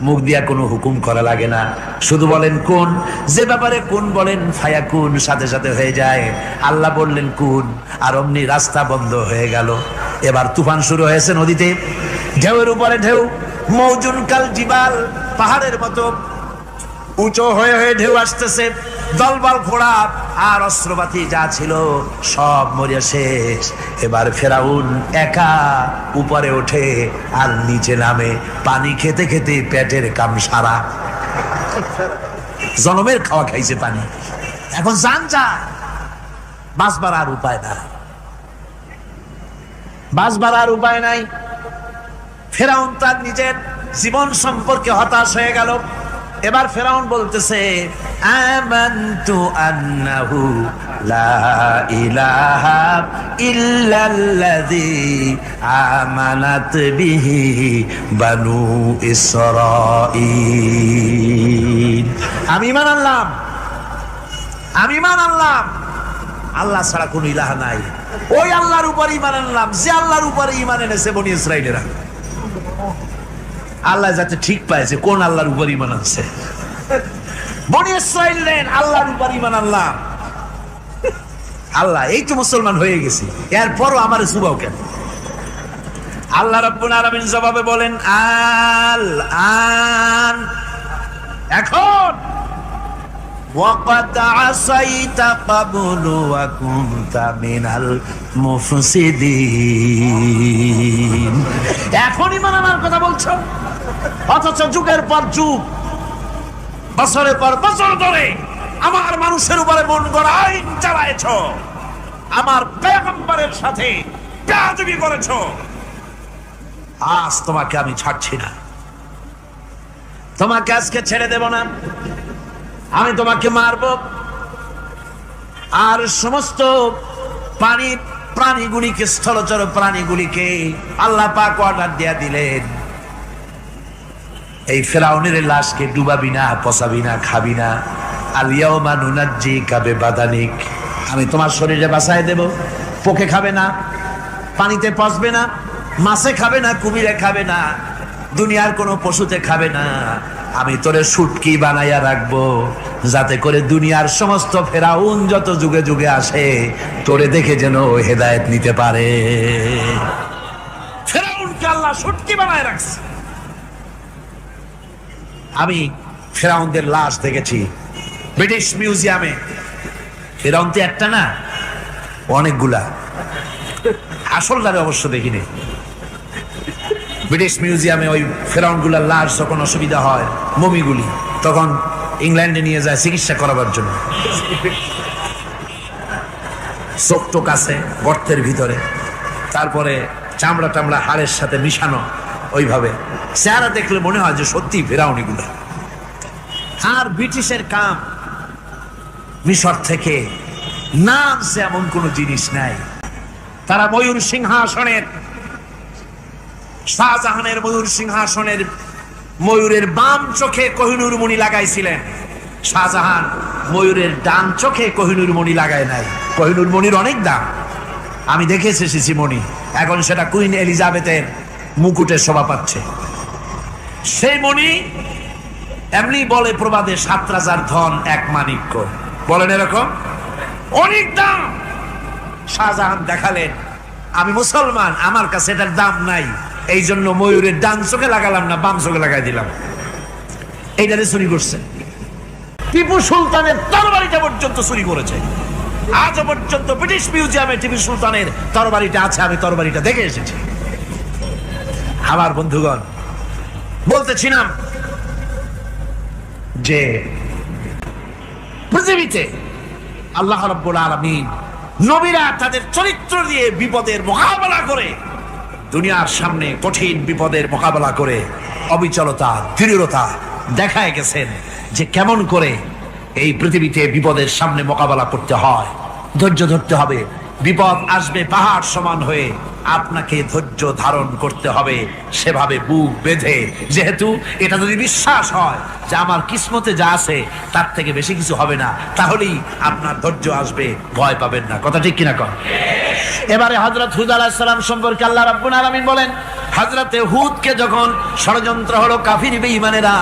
মুখ দিয়া কোনো হুকুম করা লাগে না, শুধু বলেন কুন। যে ব্যাপারে কুন বলেন ফায়াকুন, সাথে সাথে হয়ে যায়। আল্লাহ বললেন কুন, আর অমনি রাস্তা বন্ধ হয়ে গেল। এবার তুফান শুরু হয়েছে নদীতে, ঢেউয়ের উপরে ঢেউ, মৌজুন কাল জিবাল, পাহাড়ের মতো উঁচু হয়ে হয়ে ঢেউ আসতেছে। দলবল ঘোড়া আর অস্ত্রপাতি যা ছিল সব মরে শেষ। এবার ফেরাউন একা উপরে ওঠে আর নিচে নামে, পানি খেতে খেতে পেটের কাম সারা। জনমের খাওয়া খাইছে পানি, এখন জান যা, বাঁচবার আর উপায় নাই, বাঁচবার আর উপায় নাই। ফেরাউন তার নিজের জীবন সম্পর্কে হতাশ হয়ে গেল। এবার ফেরাউন বলতেছে আমানতু আন্নাহু লা ইলাহা ইল্লাল্লাযী আমানাত বিহি বানু ইসরাঈল। আমি ঈমান আনলাম, আমি ঈমান আনলাম আল্লাহ ছাড়া কোনো ইলাহ নাই। ওই আল্লাহর উপর ঈমান আনলাম যে আল্লাহর উপরে ঈমান এনেছে বনি ইসরাঈলেরা। আল্লাহ যাতে ঠিক পাইছে কোন আল্লাহর উপর ঈমান আনছে। বনি ইসরাঈল নেন আল্লাহর উপর ঈমান আনলাম। আল্লাহ এই তো মুসলমান হয়ে গেছি, এরপরও আমার সুবাও কেন? আল্লাহ রাব্বুল আলামিন জবাবে বলেন আল আন, এখন ওয়াকাদ আসাইতা ক্বাবলু ওয়া কুনতা মিনাল মুফসিদিন। এখন ঈমান আনার কথা বলছো, অথচ যুগের পর যুগ, বছরের পর বছর ধরে আমার মানুষের উপরে মন গড়া আইন চালায়েছ, আমার পয়গম্বরের সাথে বেয়াদবি করেছ। আজ তোমাকে আমি ছাড়ছি না, তোমাকে আজকে ছেড়ে দেব না, আমি তোমাকে মারব। আর সমস্ত প্রাণীগুলিকে, স্থলচর প্রাণীগুলিকে আল্লাহ পাক অর্ডার দিয়া দিলেন, এই ফেরাউনের লাশকে ডুবাবি না, পচাবি না, খাবি না। আল ইয়াউমা নুনাজ্জিকা বিবাদানিক, আমি তোমার শরীরে বাঁচায় দেব। পোকে খাবে না, পানিতে পচবে না, মাছে খাবে না, কুমিরে খাবে না, দুনিয়ার কোনো পশুতে খাবে না। আমি তোরে শুটকি বানাইয়া রাখবো, যাতে করে দুনিয়ার সমস্ত ফেরাউন যত যুগে যুগে আসে তোরে দেখে যেন হেদায়েত নিতে পারে। ফেরাউনকে আল্লাহ শুটকি বানায় রাখছে। আমি ফেরাউনদের লাশ দেখেছি ব্রিটিশ মিউজিয়ামে। ফেরাউন তো একটা না, অনেকগুলা। আসলটারে অবশ্য দেখিনি। ব্রিটিশ মিউজিয়ামে ওই ফেরাউনগুলার লাশ যখন অসুবিধা হয়, মমিগুলি, তখন ইংল্যান্ডে নিয়ে যায় চিকিৎসা করাবার জন্য। চোখ টোক আছে গর্তের ভিতরে, তারপরে চামড়া টামড়া হাড়ের সাথে মিশানো, ওইভাবে চেহারা দেখলে মনে হয় যে সত্যি ফেরাউনিগুলা। আর ব্রিটিশের কাম মিশর থেকে নামছে এমন কোন জিনিস নাই। তারা ময়ূর সিংহাসনের, শাহজাহানের ময়ূর সিংহাসনের ময়ূরের বাম চোখে কোহিনূর মণি লাগাইছিলেন। শাহজাহান ময়ূরের ডান চোখে কোহিনূর মণি লাগায় নাই। কোহিনূর মণির অনেক দাম, আমি দেখে এসেছি মণি। এখন সেটা কুইন এলিজাবেথের মুকুটের শোভা পাচ্ছে। সেই মণি এমনি বলে প্রবাদে 7 রাজার ধন 1 মাণিক্য, বলেন এরকম অনেক দাম। শাহজাহান দেখালেন আমি মুসলমান, আমার কাছে এটার দাম নাই, এই জন্য ময়ূরের ডান চোখে লাগালাম না, বাম চোখে লাগাই দিলাম। এইটারে চুরি করছে। টিপু সুলতানের তরবারিটা পর্যন্ত চুরি করেছে। আজ পর্যন্ত ব্রিটিশ মিউজিয়ামে টিপু সুলতানের তরবারিটা আছে, আমি তরবারিটা দেখে এসেছি। আমার বন্ধুগণ, বলতেছিলাম যে পৃথিবীতে আল্লাহ রাব্বুল আলামিন নবীরা তাদের চরিত্র দিয়ে বিপদের মোকাবেলা করে, দুনিয়ার সামনে কঠিন বিপদের মোকাবেলা করে অবিচলতা, দৃঢ়তা দেখায় গেছেন যে কেমন করে এই পৃথিবীতে বিপদের সামনে মোকাবেলা করতে হয়। ধৈর্য ধরতে হবে, বিপদ আসবে পাহাড় সমান হয়ে, আপনাকে ধৈর্য ধারণ করতে হবে সেভাবে বুক বেঁধে। যেহেতু এটা যদি বিশ্বাস হয় যে আমার কিসমতে যা আছে তার থেকে বেশি কিছু হবে না, তাহলেই আপনার ধৈর্য আসবে, ভয় পাবেন না। কথা ঠিক কিনা কর? এবারে হযরত হুদ আলাইহিস সালাম সম্পর্কে আল্লাহ রাব্বুল আলামিন বলেন, হযরতে হুদকে যখন ষড়যন্ত্র হলো, কাফির বেঈমানেরা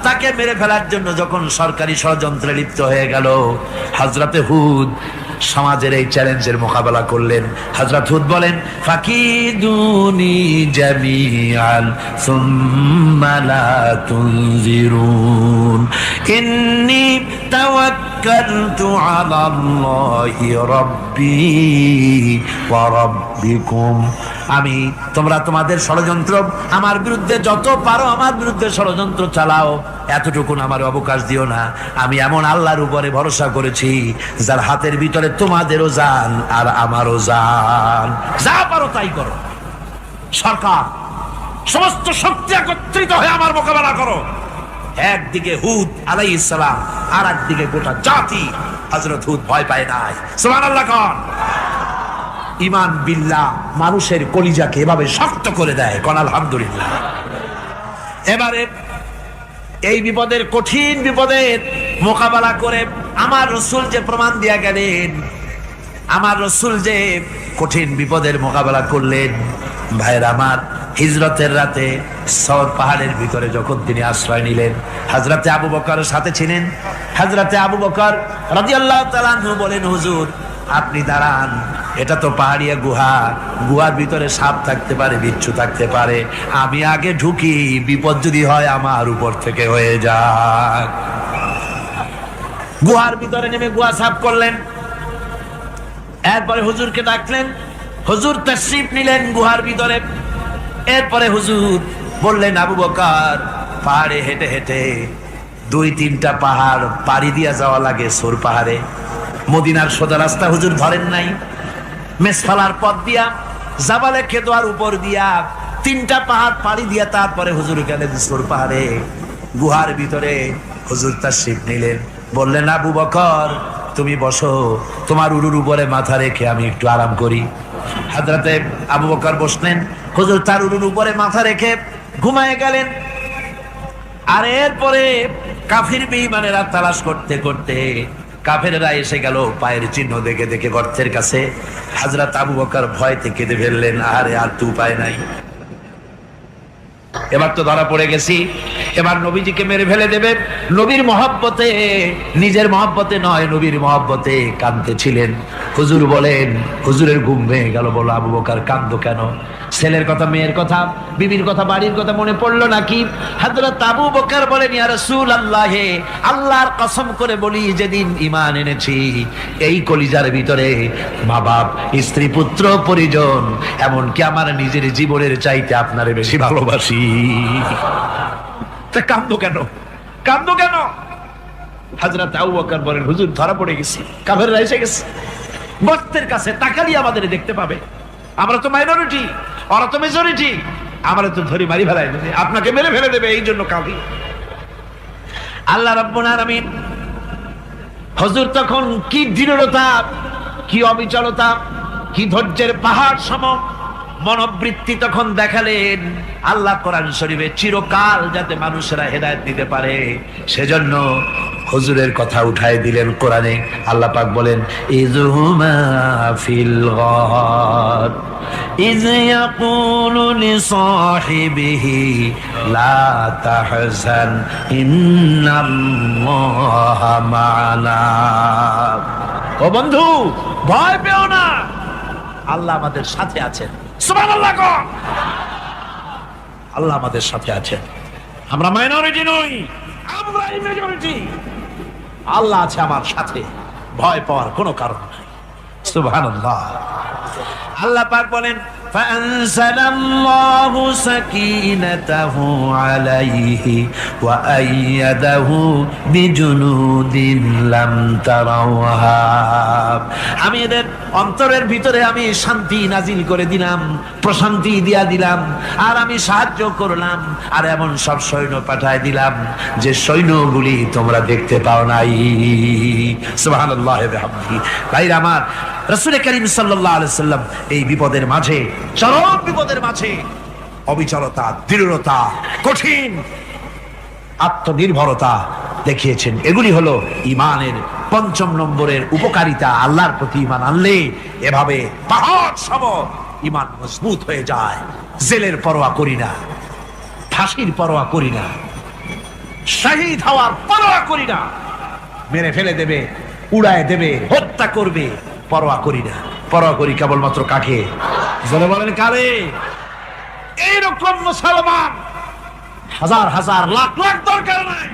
তাকে মেরে ফেলার জন্য যখন সরকারি ষড়যন্ত্রে লিপ্ত হয়ে গেল, হযরতে হুদ সমাজের এই চ্যালেঞ্জের মোকাবেলা করলেন। হযরত হুদ বলেন, ফাকিদুনি জামিআন সুম্মা লা তুনজিরুন ইন্নী তাওয়াক্কালতু আলাল্লাহি রাব্বি ওয়া রাব্বিকুম। আমি তোমরা তোমাদের ষড়যন্ত্র আমার বিরুদ্ধে যত পারো আমার বিরুদ্ধে ষড়যন্ত্র চালাও, এতটুকুন আমার অবকাশ দিও না। আমি এমন আল্লাহর উপরে ভরসা করেছি যার হাতের ভিতরে তোমাদেরও জান আর আমারও জান। যা পারো তাই করো। সরকার সমস্ত শক্তি একত্রিত হয়ে আমার মোকাবেলা করো। একদিকে হুদ আলাইহিস সালাম, আর একদিকে গোটা জাতি। হযরত হুদ ভয় পায় নাই। সুবহানাল্লাহ কোন। ঈমান বিল্লাহ মানুষের কলিজাকে এভাবে শক্ত করে দেয়। কোন আলহামদুলিল্লাহ। এবারে এই বিপদের, কঠিন বিপদের মোকাবেলা করে আমার রাসূল যে প্রমাণ দিয়া গেলেন, আমার রাসূল যে কঠিন বিপদের মোকাবেলা করলেন, ভাইরা আমার, হিজরতের রাতে সওর পাহাড়ের ভিতরে যখন তিনি আশ্রয় নিলেন, হযরতে আবু বকরের সাথে ছিলেন। হযরতে আবু বকর রাদিয়াল্লাহু তাআলা আনহু বলেন, হুজুর আপনি দাঁড়ান, এটা তো পাহাড়িয়া গুহা, গুহার ভিতরে সাপ থাকতে পারে, বিচ্ছু থাকতে পারে, আমি আগে ঢুকি, বিপদ যদি হয় আমার উপর থেকে হয়ে যাক। গুহার ভিতরে নেমে গুহা সাফ করলেন। এরপরে হুজুরকে ডাকলেন, হুজুর তাশরীফ নিলেন গুহার ভিতরে। এরপরে হুজুর বললেন, আবু বকর, পাহাড়ে হেঁটে হেঁটে 2-3টা পাহাড় পাড়ি দিয়া যাওয়া লাগে সৌর পাহাড়ে। মদিনার সোজা রাস্তা হুজুর ধরেন নাই, মেসফালার পথ দিয়া, জাবালে খেদোয়ার উপর দিয়া 3টা পাহাড় পাড়ি দিয়া তারপরে হুজুর গেলেন সৌর পাহাড়ে। গুহার ভিতরে হুজুর তাশরীফ নিলেন। বললেন, আবু বকর তুমি বসো, তোমার উরুর উপরে মাথা রেখে আমি একটু আরাম করি। হযরতে আবু বকর বসলেন, হুজুর তার উরুর উপরে মাথা রেখে ঘুমায় গেলেন। আর এরপরে কাফির বেঈমানেরা তালাশ করতে করতে কাফেররা এসে গেল পায়ের চিহ্ন দেখে দেখে গর্তের কাছে। হযরত আবু বকর ভয়তে কেঁদে ফেললেন, আরে আর তো উপায় নাই, এবার তো ধরা পড়ে গেছি, এবার নবীজিকে মেরে ফেলে দেবে। নবীর মহব্বতে, নিজের মহব্বতে নয়, নবীর মহব্বতে কাঁদতেছিলেন। হুজুর বলেন, হুজুরের ঘুম ভেঙে গেল। বলো, আবু বকর কাঁদো কেন? ছেলের কথা, মেয়ের কথা, বিবির কথা, বাড়ির কথা মনে পড়লো নাকি? হযরত আবু বকর বলেন, ইয়া রাসূলুল্লাহ, আল্লাহর কসম করে বলি, যেদিন ঈমান এনেছি এই কলিজার ভিতরে মা বাপ, স্ত্রী, পুত্র, পরিজন, এমনকি আমার নিজের জীবনের চাইতে আপনারে বেশি ভালোবাসি। তা কাঁদো কেন? কাঁদো কেন? হযরত আবু বকর বলেন, হুজুর ধরা পড়ে গেছি, কাফেররা এসে গেছে, গর্তের কাছে তাকালি আমাদের দেখতে পাবে, আমরা তো মাইনরিটি, ওরা তো মেজরিটি, আমরা তো ধরে মারি ফেলাই দেবে, আপনাকে মেরে ফেলে দেবে, এই জন্য কাঁদি। আল্লাহ রাব্বুল আলামিন, হুজুর তখন কি দৃঢ়তা, কি অবিচলতা, কি ধৈর্যের পাহাড় সম মনোবৃত্তি তখন দেখালেন। আল্লাহ কোরআন শরীফে চিরকাল যাতে মানুষেরা হেদায়েত দিতে পারে, সেজন্য হুজুরের কথা উঠায় দিলেন কোরআনে। আল্লাহ পাক বলেন, ইযহুমা ফিল গার ইয ইয়াকুলু লিসাহিবিহি লা তাহজান ইন্নাল্লাহা মা'ানা। ও বন্ধু, ভয় পেও না, আল্লাহ আমাদের সাথে আছেন। সুবহানাল্লাহ। আল্লাহ আমাদের সাথে আছেন, আমরা মাইনরিটি নই, আমরা মেজরিটি। আল্লাহ আছে আমার সাথে, ভয় পাওয়ার কোনো কারণ নাই। সুবহানাল্লাহ। আল্লাহ পাক বলেন, ফাআনজালাল্লাহু সাকিনাতাহু আলাইহি ওয়া আইয়াদাহু বিজুনুদিন লাম তারাওহা। আমি এদের অন্তরের ভিতরে আমি শান্তি নাজিল করে দিলাম, প্রশান্তি দিয়া দিলাম, আর আমি সাহায্য করলাম, আর এমন সব সৈন্য পাঠায় দিলাম যে সৈন্যগুলি তোমরা দেখতে পাও নাই। সুবহানাল্লাহ ওয়া বিহামদিহি। ভাইরা আমার, রাসূল করিম সাল্লাল্লাহু আলাইহি সাল্লাম এই বিপদের মাঝে, চরম বিপদের মাঝে অবিচলতা, দৃঢ়তা, কঠিন আত্মনির্ভরতা দেখিয়েছেন। এগুলি হলো ঈমানের 5ম নম্বরের উপকারিতা। আল্লাহর প্রতি ঈমান আনলে এভাবে পাহাড় সম ঈমান মজবুত হয়ে যায়। জেলের পরোয়া করি না, ফাঁসির পরোয়া করি না, শহীদ হওয়ার পরোয়া করি না, মেরে ফেলে দেবে, উড়ায় দেবে, হত্যা করবে, পরোয়া করি না। পরোয়া করি কেবলমাত্র কাকে? জোরে বলেন কারে? এইরকম মুসলমান হাজার হাজার লাখ লাখ দরকার নাই,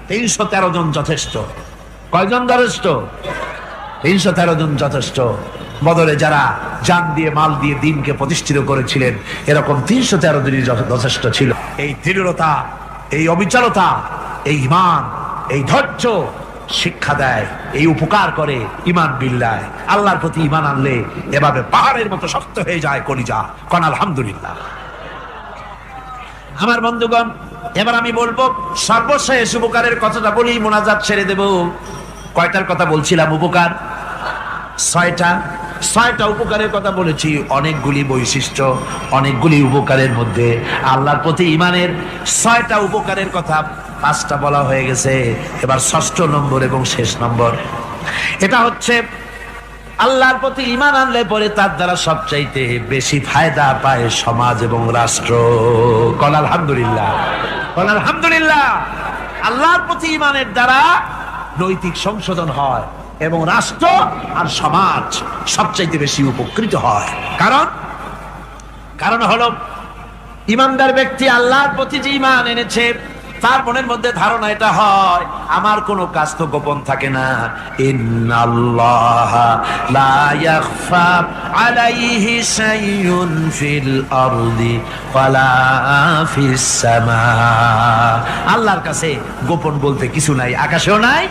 313 জন যথেষ্ট। কয়জন যথেষ্ট? 313 জন যথেষ্ট। বদরে যারা জান দিয়ে, মাল দিয়ে দ্বীনকে প্রতিষ্ঠিত করেছিলেন, এরকম 313 জনই যথেষ্ট ছিল। এই দৃঢ়তা, এই অবিচলতা, এই ঈমান, এই ধৈর্য শিক্ষা দেয়, এই উপকার করে ঈমান বিল্লাহ। আল্লাহর প্রতি ঈমান আনলে এভাবে পাহাড়ের মতো শক্ত হয়ে যায় কলিজা। কোন আলহামদুলিল্লাহ। আমার বন্ধুগণ, এবার আমি বলবো সর্বশেষ উপকারের কথাটা বলি, মোনাজাত ছেড়ে দেব। কয়টার কথা বলছিলাম? উপকার ছয়টা উপকারের কথা বলেছি। অনেকগুলি বৈশিষ্ট্য, অনেকগুলি উপকারের মধ্যে আল্লাহর প্রতি ঈমানের 6টা উপকারের কথা 5টা বলা হয়ে গেছে। এবার 6ষ্ঠ নম্বর এবং শেষ নম্বর, এটা হচ্ছে আল্লাহর প্রতি ঈমান আনলে পরে তার দ্বারা সবচাইতে বেশি ফায়দা পায় সমাজ এবং রাষ্ট্র। কল আলহামদুলিল্লাহ, কল আলহামদুলিল্লাহ। আল্লাহর প্রতি ঈমানের দ্বারা নৈতিক সংশোধন হয় এবং রাষ্ট্র আর সমাজ সবচাইতে বেশি উপকৃত হয়। কারণ হলো ঈমানদার ব্যক্তি আল্লাহর প্রতি যে ঈমান এনেছে তার মনের মধ্যে ধারণা এটা হয়, আমার কোনো কাজ তো গোপন থাকে না। ইন্নাল্লাহা লা ইয়াখফা আলাইহি শাইউন ফিল আরদি ওয়ালা ফিস সামা। আল্লাহর কাছে গোপন বলতে কিছু নাই, আকাশেও নাই,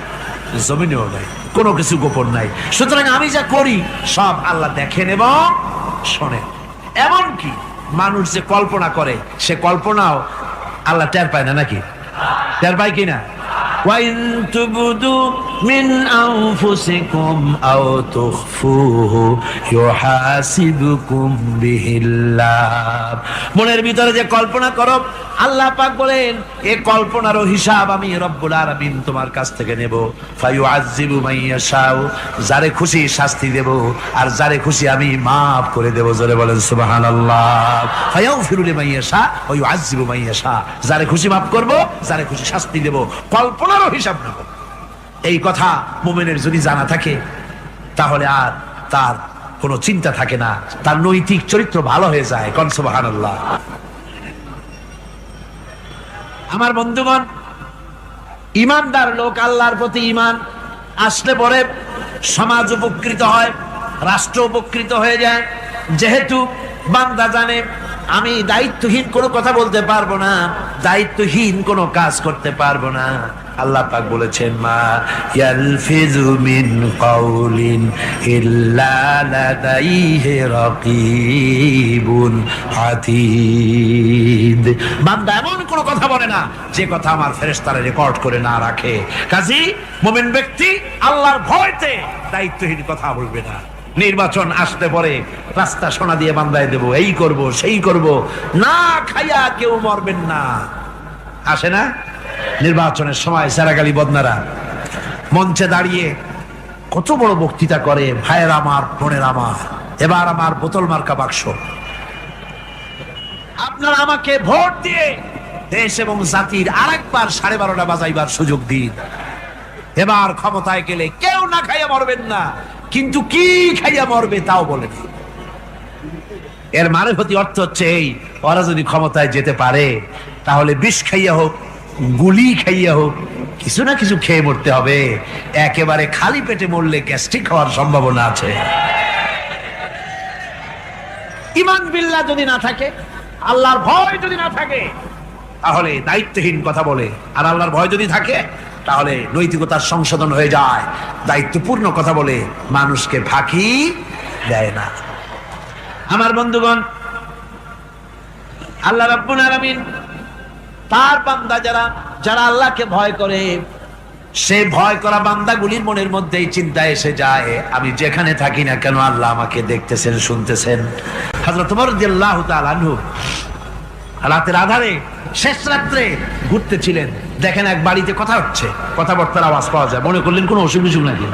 জমিনেও নাই, কোনো কিছু গোপন নাই। সুতরাং আমি যা করি সব আল্লাহ দেখেন এবং শোনেন। এমনকি মানুষ যে কল্পনা করে সে কল্পনাও আল্লাহ টের পায় না, নাকি টের পায় কিনা? وَإِن تُبْدُوا مِنْ أَنفُسِكُمْ أَوْ تُخْفُوهُ يُحَاسِبْكُم بِهِ اللَّهُ। মনের ভিতরে যে কল্পনা করো, আল্লাহ পাক বলেন এই কল্পনারও হিসাব আমি রব্বুল আলামিন তোমার কাছ থেকে নেব। ফায়ুআযযিবু মান ইয়াশাউ, যারে খুশি শাস্তি দেব আর যারে খুশি আমি maaf করে দেব। জোরে বলেন সুবহানাল্লাহ। ফায়াগফিরু লিমান ইয়াশা ওয়া ইউআযযিবু মান ইয়াশা, যারে খুশি maaf করব, যারে খুশি শাস্তি দেব, কল্পনারও হিসাব নেব। এই কথা মুমিনের যদি জানা থাকে তাহলে আর তার কোনো চিন্তা থাকে না, তার নৈতিক চরিত্র ভালো হয়ে যায়। কোন সুবহানাল্লাহ। আমার বন্ধুগণ, ঈমানদার লোক আল্লাহর প্রতি ঈমান আসলে পরে সমাজ উপকৃত হয়, রাষ্ট্র উপকৃত হয়ে যায়। যেহেতু বান্দা জানে আমি দায়িত্বহীন কোনো কথা বলতে পারবো না, দায়িত্বহীন কোনো কাজ করতে পারবো না। আল্লাহ পাক বলেছেন মা ইয়ালফিযু মিন কাউলিন ইল্লা লাদাইহি রাকীবুন আতীদ। বান্দা এমন কোনো কথা বলে না যে কথা আমার ফেরেশতারা রেকর্ড করে না রাখে। কাজী মুমিন ব্যক্তি আল্লাহর ভয়তে দায়িত্বহীন কথা বলবে না। নির্বাচন আসতে পরে রাস্তা সোনা দিয়ে বান্ধায় দেব, এই করব সেই করব, না খাইয়া কেউ মরবেন না। আসে না নির্বাচনের সময় সেরাগালি বদনারা মঞ্চে দাঁড়িয়ে কত বড় বক্তৃতা করে, ভাইয়ের আমার, বোনের আমার, এবার আমার বোতল মার্কা বাক্স, আপনারা আমাকে ভোট দিয়ে দেশ এবং জাতির আরেকবার 12:30 বাজাইবার সুযোগ দিন। এবার ক্ষমতায় গেলে কেউ না খাইয়া মরবেন না, কিন্তু কি খাইয়া মরবে তাও বলেন। এর মারফতি অর্থ হচ্ছে এই, ওরা যদি ক্ষমতায় যেতে পারে তাহলে বিষ খাইয়া হোক, গুলি খাইয়া হোক, কিছু না কিছু খেয়ে মরতে হবে। একেবারে খালি পেটে মরলে গ্যাস্ট্রিক হওয়ার সম্ভাবনা আছে। ঈমান বিল্লাহ যদি না থাকে, আল্লাহর ভয় যদি না থাকে, তাহলে দায়িত্বহীন কথা বলে। আর আল্লাহর ভয় যদি থাকে তাহলে নৈতিকতার সংশোধন হয়ে যায়, দায়িত্বপূর্ণ কথা বলে, মানুষকে ফাঁকি দেয় না। আমার বন্ধুগণ, আল্লাহ রাব্বুল আলামিন তার বান্দা যারা আল্লাহকে ভয় করে, সে ভয় করা বান্দাগুলির মনের মধ্যেই চিন্তা এসে যায়, আমি যেখানে থাকি না কেন আল্লাহ আমাকে দেখতেছেন, শুনতেছেন। হযরত ওমর রাদিয়াল্লাহু তাআলা আনহু রাতের আধারে শেষ রাত্রে ঘুরতেছিলেন, দেখেন এক বাড়িতে কথা হচ্ছে, কথাবার্তার আওয়াজ পাওয়া যায়। মনে করলেন কোনো অসুখ বিসুখ নাকি।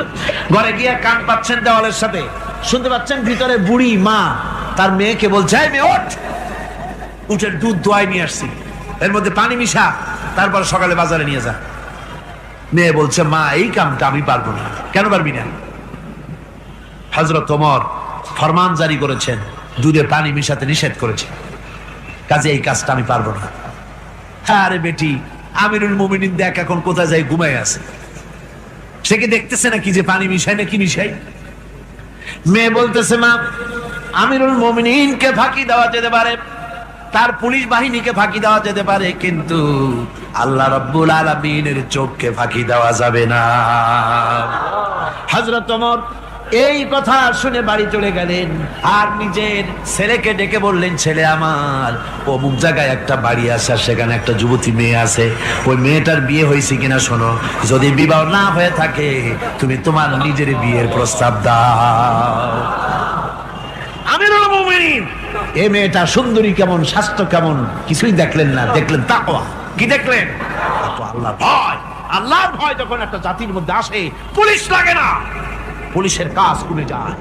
ঘরে গিয়ে কান পাচ্ছেন দেওয়ালের সাথে, শুনতে পাচ্ছেন ভিতরে বুড়ি মা তার মেয়েকে বলছে, এই মেয়ে ওঠ, উঠের দুধ দোয়াই নিয়ে আসছি, এর মধ্যে পানি মিশা, তারপর সকালে বাজারে নিয়ে যা। মেয়ে বলছে, মা এই কামটা আমি পারবো না। কেন পারবি না? হযরত ওমর ফরমান জারি করেছেন, দুধে পানি মিশাতে নিষেধ করেছেন, কাজে এই কাজটা আমি পারবো না। আরে বেটি, আমিরুল মুমিনিন দেখ এখন কোথায় যায়, ঘুমায় আছে, সে কি দেখতেছে না কি যে পানি মিশাই না কি মিশাই? মেয়ে বলতেছে, মা আমিরুল মুমিনিনকে ফাঁকি দেওয়া যেতে পারে, তার পুলিশ বাহিনীকে ফাঁকি দেওয়া যেতে পারে, কিন্তু আল্লাহ রাব্বুল আলামিনের চোখকে ফাঁকি দেওয়া যাবে না। হযরত ওমর এই কথা শুনে বাড়ি চলে গেলেন আর নিজের ছেলেকে ডেকে বললেন, ছেলে আমার, অমুক জায়গায় একটা বাড়ি আছে, আর সেখানে একটা যুবতী মেয়ে আছে, ওই মেয়েটার বিয়ে হয়েছে কিনা শোনো, যদি বিবাহ না হয়ে থাকে তুমি তোমার নিজের বিয়ের প্রস্তাব দাও। আমিরুল মুমিনিন এই মেয়েটা সুন্দরী কেমন, স্বাস্থ্য কেমন কিছুই দেখলেন না, দেখলেন তাকওয়া। কি দেখলেন? আল্লাহর ভয়। আল্লাহর ভয় যখন একটা জাতির মধ্যে আসে, পুলিশ লাগে না, পুলিশের কাজ কমে যায়।